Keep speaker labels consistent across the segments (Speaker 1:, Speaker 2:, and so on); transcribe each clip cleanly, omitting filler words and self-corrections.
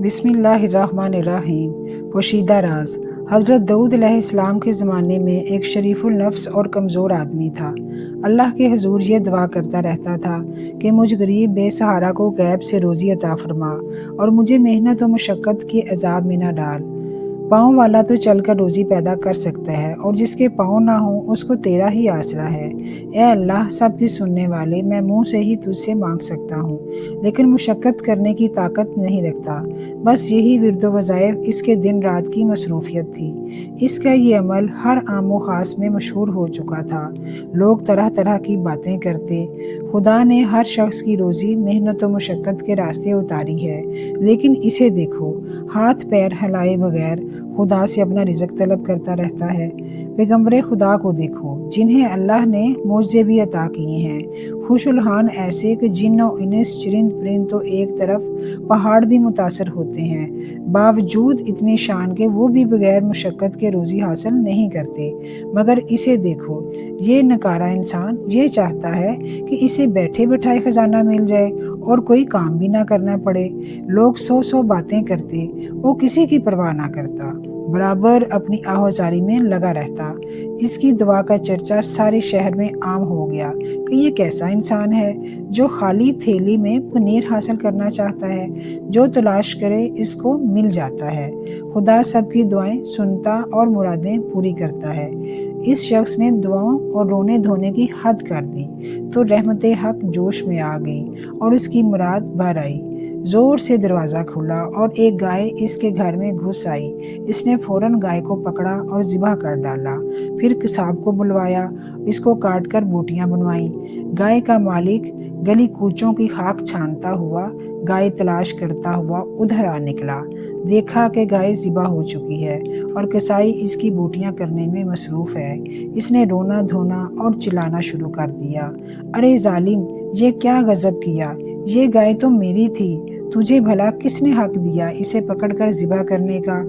Speaker 1: بسم اللہ الرحمن الرحیم۔ پوشیدہ راز۔ حضرت داؤد علیہ السلام کے زمانے میں ایک شریف النفس اور کمزور آدمی تھا۔ اللہ کے حضور یہ دعا کرتا رہتا تھا کہ مجھ غریب بے سہارا کو غیب سے روزی عطا فرما اور مجھے محنت و مشقت کے عذاب میں نہ ڈال۔ پاؤں والا تو چل کر روزی پیدا کر سکتا ہے اور جس کے پاؤں نہ ہوں اس کو تیرا ہی آسرا ہے۔ اے اللہ سب کی سننے والے، میں منہ سے ہی تجھ سے مانگ سکتا ہوں لیکن مشقت کرنے کی طاقت نہیں رکھتا۔ بس یہی ورد و وظائف اس کے دن رات کی مصروفیت تھی۔ اس کا یہ عمل ہر عام و خاص میں مشہور ہو چکا تھا۔ لوگ طرح طرح کی باتیں کرتے۔ خدا نے ہر شخص کی روزی محنت و مشقت کے راستے اتاری ہے، لیکن اسے دیکھو، ہاتھ پیر ہلائے بغیر خدا سے اپنا رزق طلب کرتا رہتا ہے۔ پیغمبر خدا کو دیکھو جنہیں اللہ نے معجزے بھی عطا کیے ہیں، خوش الحان ایسے کہ جن و انس چرند پرند تو ایک طرف، پہاڑ بھی متاثر ہوتے ہیں، باوجود اتنی شان کے وہ بھی بغیر مشقت کے روزی حاصل نہیں کرتے۔ مگر اسے دیکھو، یہ نکارا انسان یہ چاہتا ہے کہ اسے بیٹھے بٹھائے خزانہ مل جائے اور کوئی کام بھی نہ کرنا پڑے۔ لوگ سو باتیں کرتے، وہ کسی کی پرواہ نہ کرتا، برابر اپنی آہوازاری میں لگا رہتا۔ اس کی دعا کا چرچا سارے شہر میں عام ہو گیا کہ یہ کیسا انسان ہے جو خالی تھیلی میں پنیر حاصل کرنا چاہتا ہے، جو تلاش کرے اس کو مل جاتا ہے۔ خدا سب کی دعائیں سنتا اور مرادیں پوری کرتا ہے۔ اس شخص نے دعاؤں اور رونے دھونے کی حد کر دی تو رحمت حق جوش میں آ گئی اور اس کی مراد بھر آئی۔ زور سے دروازہ کھلا اور ایک گائے اس کے گھر میں گھس آئی۔ اس نے فوراً گائے کو پکڑا اور ذبح کر ڈالا، پھر قصاب کو بلوایا، اس کو کاٹ کر بوٹیاں بنوائیں۔ گائے کا مالک گلی کوچوں کی خاک چھانتا ہوا، گائے تلاش کرتا ہوا ادھر آ نکلا۔ دیکھا کہ گائے ذبح ہو چکی ہے اور قصائی اس کی بوٹیاں کرنے میں مصروف ہے۔ اس نے رونا دھونا اور چلانا شروع کر دیا، ارے ظالم، یہ کیا غضب کیا! یہ گائے تو میری تھی، تجھے بھلا کس نے حق دیا اسے پکڑ کر ذبح کرنے کا؟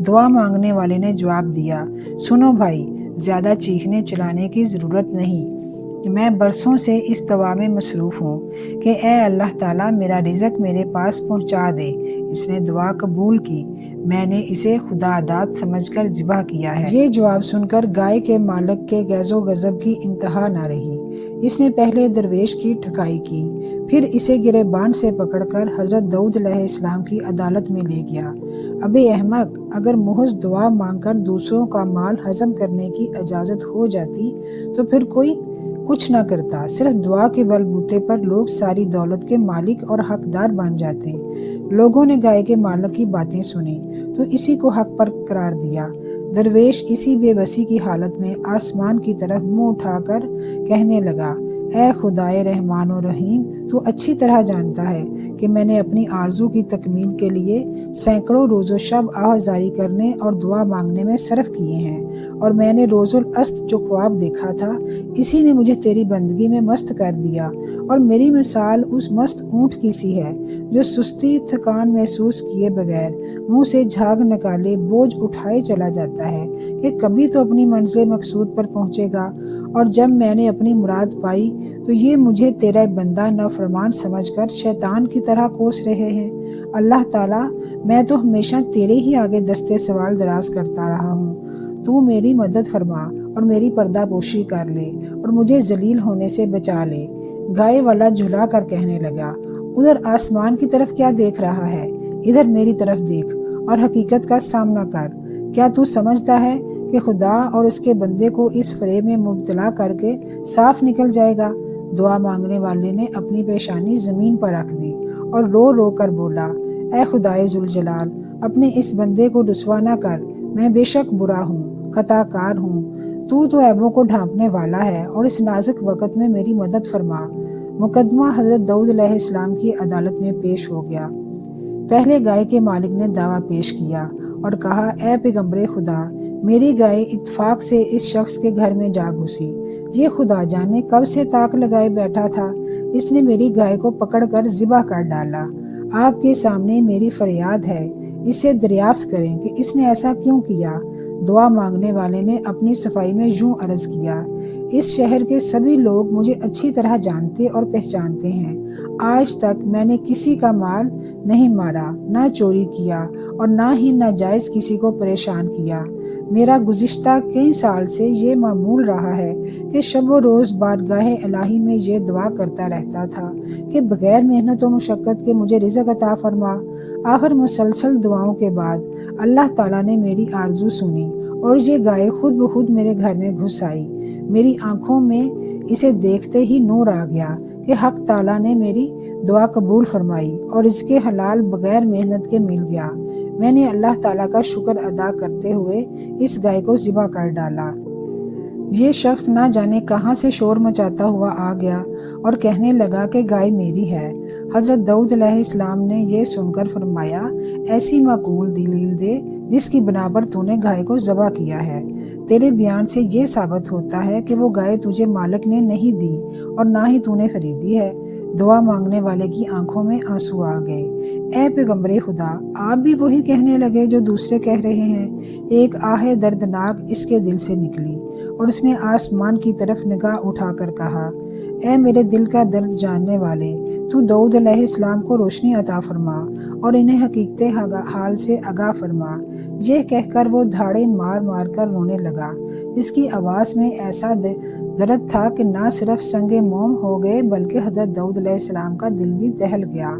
Speaker 1: دعا مانگنے والے نے جواب دیا، سنو بھائی، زیادہ چیخنے چلانے کی ضرورت نہیں۔ میں برسوں سے اس دعا میں مصروف ہوں کہ اے اللہ تعالیٰ میرا رزق میرے پاس پہنچا دے۔ اس نے دعا قبول کی، میں نے اسے خدا داد سمجھ کر ذبح کیا ہے۔ یہ جواب سن کر گائے کے مالک کے غیظ و غضب کی انتہا نہ رہی۔ اس نے پہلے درویش کی ٹھکائی کی، پھر اسے گریبان سے پکڑ کر حضرت داؤد علیہ السلام کی عدالت میں لے گیا۔ ابے احمق، اگر محض دعا مانگ کر دوسروں کا مال ہضم کرنے کی اجازت ہو جاتی تو پھر کوئی کچھ نہ کرتا۔ صرف دعا کے بل بوتے پر لوگ ساری دولت کے مالک اور حقدار بن جاتے۔ لوگوں نے گائے کے مالک کی باتیں سنی تو اسی کو حق پر قرار دیا۔ درویش اسی بے بسی کی حالت میں آسمان کی طرف منہ اٹھا کر کہنے لگا، اے خدائے رحمان و رحیم، تو اچھی طرح جانتا ہے کہ میں نے اپنی آرزو کی تکمیل کے لیے سینکڑوں روز و شب آہوازاری کرنے اور دعا مانگنے میں صرف کیے ہیں، اور میں نے روز الاست جو خواب دیکھا تھا اسی نے مجھے تیری بندگی میں مست کر دیا، اور میری مثال اس مست اونٹ کی سی ہے جو سستی تھکان محسوس کیے بغیر منہ سے جھاگ نکالے بوجھ اٹھائے چلا جاتا ہے کہ کبھی تو اپنی منزل مقصود پر پہنچے گا، اور جب میں نے اپنی مراد پائی تو یہ مجھے تیرا بندہ نافرمان سمجھ کر شیطان کی طرح کوس رہے ہیں۔ اللہ تعالیٰ، میں تو ہمیشہ تیرے ہی آگے دستے سوال دراز کرتا رہا ہوں، تو میری مدد فرما اور میری پردہ پوشی کر لے اور مجھے ذلیل ہونے سے بچا لے۔ گائے والا جھلا کر کہنے لگا، ادھر آسمان کی طرف کیا دیکھ رہا ہے؟ ادھر میری طرف دیکھ اور حقیقت کا سامنا کر۔ کیا تو سمجھتا ہے کہ خدا اور اس کے بندے کو اس فریب میں مبتلا کر کے صاف نکل جائے گا؟ دعا مانگنے والے نے اپنی پیشانی زمین پر رکھ دی اور رو رو کر بولا، اے خدائے ذوالجلال، اپنے اس بندے کو رسوا نہ کر، میں بے شک برا ہوں، خطا کار ہوں، تو عیبوں کو ڈھانپنے والا ہے، اور اس نازک وقت میں میری مدد فرما۔ مقدمہ حضرت داؤد علیہ السلام کی عدالت میں پیش ہو گیا۔ پہلے گائے کے مالک نے دعویٰ پیش کیا اور کہا، اے پیغمبر خدا، میری گائے اتفاق سے اس شخص کے گھر میں جا گھسی۔ یہ خدا جانے کب سے تاک لگائے بیٹھا تھا، اس نے میری گائے کو پکڑ کر ذبح کر ڈالا۔ آپ کے سامنے میری فریاد ہے، اس سے دریافت کریں کہ اس نے ایسا کیوں کیا۔ دعا مانگنے والے نے اپنی صفائی میں یوں عرض کیا، اس شہر کے سبھی لوگ مجھے اچھی طرح جانتے اور پہچانتے ہیں۔ آج تک میں نے کسی کا مال نہیں مارا، نہ چوری کیا اور نہ ہی ناجائز کسی کو پریشان کیا۔ میرا گزشتہ کئی سال سے یہ معمول رہا ہے کہ شب و روز بارگاہ الہی میں یہ دعا کرتا رہتا تھا کہ بغیر محنت و مشقت کے مجھے رزق عطا فرما۔ آخر مسلسل دعاؤں کے بعد اللہ تعالیٰ نے میری آرزو سنی اور یہ گائے خود بخود میرے گھر میں گھس آئی۔ میری آنکھوں میں اسے دیکھتے ہی نور آ گیا کہ حق تعالیٰ نے میری دعا قبول فرمائی اور اس کے حلال بغیر محنت کے مل گیا۔ میں نے اللہ تعالیٰ کا شکر ادا کرتے ہوئے اس گائے کو ذبح کر ڈالا۔ یہ شخص نہ جانے کہاں سے شور مچاتا ہوا آ گیا اور کہنے لگا کہ گائے میری ہے۔ حضرت داؤد علیہ السلام نے یہ سن کر فرمایا، ایسی معقول دلیل دے جس کی بنا پر تو نے گائے کو ذبح کیا ہے۔ تیرے بیان سے یہ ثابت ہوتا ہے کہ وہ گائے تجھے مالک نے نہیں دی اور نہ ہی تو نے خریدی ہے۔ دعا مانگنے والے کی آنکھوں میں آنسو آ گئے۔ اے پیغمبر خدا، آپ بھی وہی کہنے لگے جو دوسرے کہہ رہے ہیں؟ ایک آہ دردناک اس کے دل سے نکلی اور اس نے آسمان کی طرف نگاہ اٹھا کر کہا، اے میرے دل کا درد جاننے والے، تو داؤد علیہ السلام کو روشنی عطا فرما اور انہیں حقیقت حال سے آگاہ فرما۔ یہ کہہ کر وہ دھاڑے مار مار کر رونے لگا۔ اس کی آواز میں ایسا درد تھا کہ نہ صرف سنگ موم ہو گئے بلکہ حضرت داؤد علیہ السلام کا دل بھی دہل گیا۔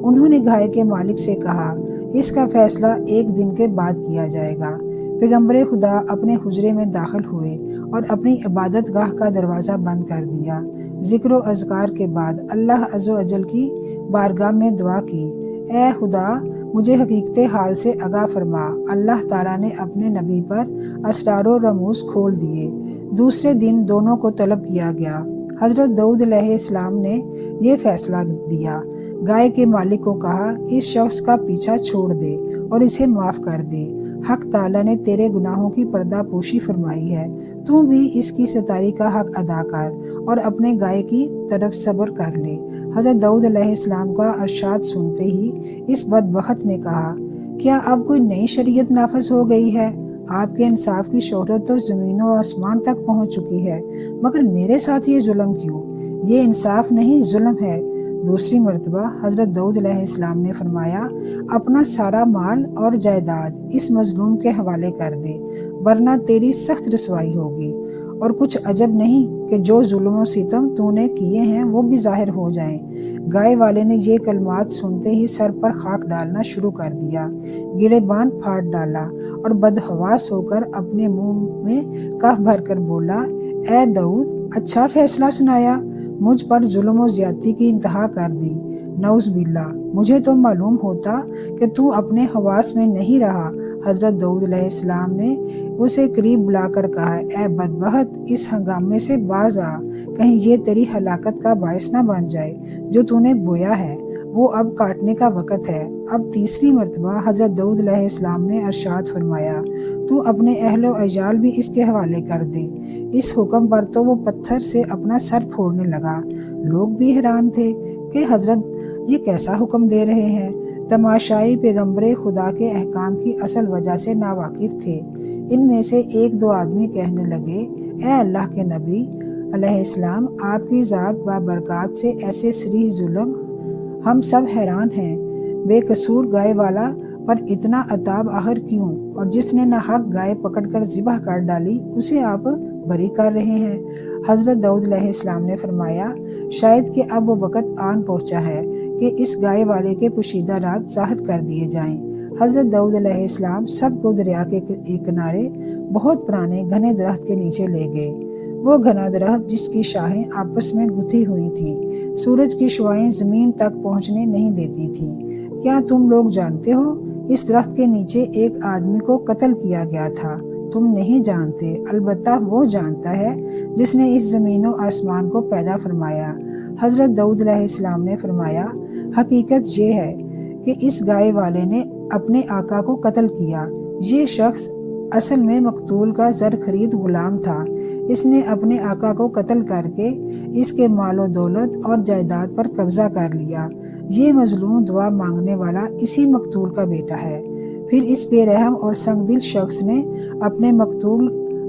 Speaker 1: انہوں نے گائے کے مالک سے کہا، اس کا فیصلہ ایک دن کے بعد کیا جائے گا۔ پیغمبر خدا اپنے حجرے میں داخل ہوئے اور اپنی عبادت گاہ کا دروازہ بند کر دیا۔ ذکر و اذکار کے بعد اللہ عز و جل کی بارگاہ میں دعا کی، اے خدا مجھے حقیقت حال سے آگاہ فرما۔ اللہ تعالیٰ نے اپنے نبی پر اسرار و رموز کھول دیے۔ دوسرے دن دونوں کو طلب کیا گیا۔ حضرت داؤد علیہ السلام نے یہ فیصلہ دیا، گائے کے مالک کو کہا، اس شخص کا پیچھا چھوڑ دے اور اسے معاف کر دے۔ حق تعالیٰ نے تیرے گناہوں کی پردہ پوشی فرمائی ہے، تو بھی اس کی ستاری کا حق ادا کر اور اپنے گائے کی طرف صبر کر لے۔ حضرت داؤد علیہ السلام کا ارشاد سنتے ہی اس بدبخت نے کہا، کیا اب کوئی نئی شریعت نافذ ہو گئی ہے؟ آپ کے انصاف کی شہرت تو زمین و آسمان تک پہنچ چکی ہے، مگر میرے ساتھ یہ ظلم کیوں؟ یہ انصاف نہیں، ظلم ہے۔ دوسری مرتبہ حضرت داؤد علیہ السلام نے فرمایا، اپنا سارا مال اور جائیداد اس مظلوم کے حوالے کر دے، ورنہ تیری سخت رسوائی ہوگی، اور کچھ عجب نہیں کہ جو ظلم و ستم تو نے کیے ہیں وہ بھی ظاہر ہو جائیں۔ گائے والے نے یہ کلمات سنتے ہی سر پر خاک ڈالنا شروع کر دیا، گریبان پھاڑ ڈالا اور بدحواس ہو کر اپنے منہ میں کف بھر کر بولا، اے داؤد، اچھا فیصلہ سنایا، مجھ پر ظلم و زیادتی کی انتہا کر دی۔ نعوذ باللہ، مجھے تو معلوم ہوتا کہ تو اپنے حواس میں نہیں رہا۔ حضرت داؤد علیہ السلام نے اسے قریب بلا کر کہا، اے بدبخت، اس ہنگامے سے باز آ، کہیں یہ تیری ہلاکت کا باعث نہ بن جائے۔ جو تو نے بویا ہے وہ اب کاٹنے کا وقت ہے۔ اب تیسری مرتبہ حضرت داؤد علیہ السلام نے ارشاد فرمایا، تو اپنے اہل و عیال بھی اس کے حوالے کر دے۔ اس حکم پر تو وہ پتھر سے اپنا سر پھوڑنے لگا۔ لوگ بھی حیران تھے کہ حضرت یہ کیسا حکم دے رہے ہیں۔ تماشائی پیغمبر خدا کے احکام کی اصل وجہ سے ناواقف تھے۔ ان میں سے ایک دو آدمی کہنے لگے، اے اللہ کے نبی علیہ السلام، آپ کی ذات بابرکات سے ایسے صریح ظلم، ہم سب حیران ہیں۔ بے قصور گائے والا پر اتنا عتاب آخر کیوں؟ اور جس نے ناحق گائے پکڑ کر ذبح کر ڈالی اسے آپ بری کر رہے ہیں۔ حضرت داؤد علیہ السلام نے فرمایا، شاید کہ اب وہ وقت آن پہنچا ہے کہ اس گائے والے کے پوشیدہ راز ظاہر کر دیے جائیں۔ حضرت داؤد علیہ السلام سب کو دریا کے ایک کنارے بہت پرانے گھنے درخت کے نیچے لے گئے۔ وہ گھنا درخت جس کی شاخیں آپس میں گتھی ہوئی تھیں، سورج کی شعاعیں زمین تک پہنچنے نہیں دیتی تھیں۔ کیا تم لوگ جانتے ہو اس درخت کے نیچے ایک آدمی کو قتل کیا گیا تھا؟ تم نہیں جانتے، البتہ وہ جانتا ہے جس نے اس زمین و آسمان کو پیدا فرمایا۔ حضرت داؤد علیہ السلام نے فرمایا، حقیقت یہ ہے کہ اس گائے والے نے اپنے آقا کو قتل کیا۔ یہ شخص اصل میں مقتول کا زر خرید غلام تھا۔ اس نے اپنے آقا کو قتل کر کے اس کے مال و دولت اور جائیداد پر قبضہ کر لیا۔ یہ مظلوم دعا مانگنے والا اسی مقتول کا بیٹا ہے۔ پھر اس بے رحم اور سنگ دل شخص نے اپنے مقتول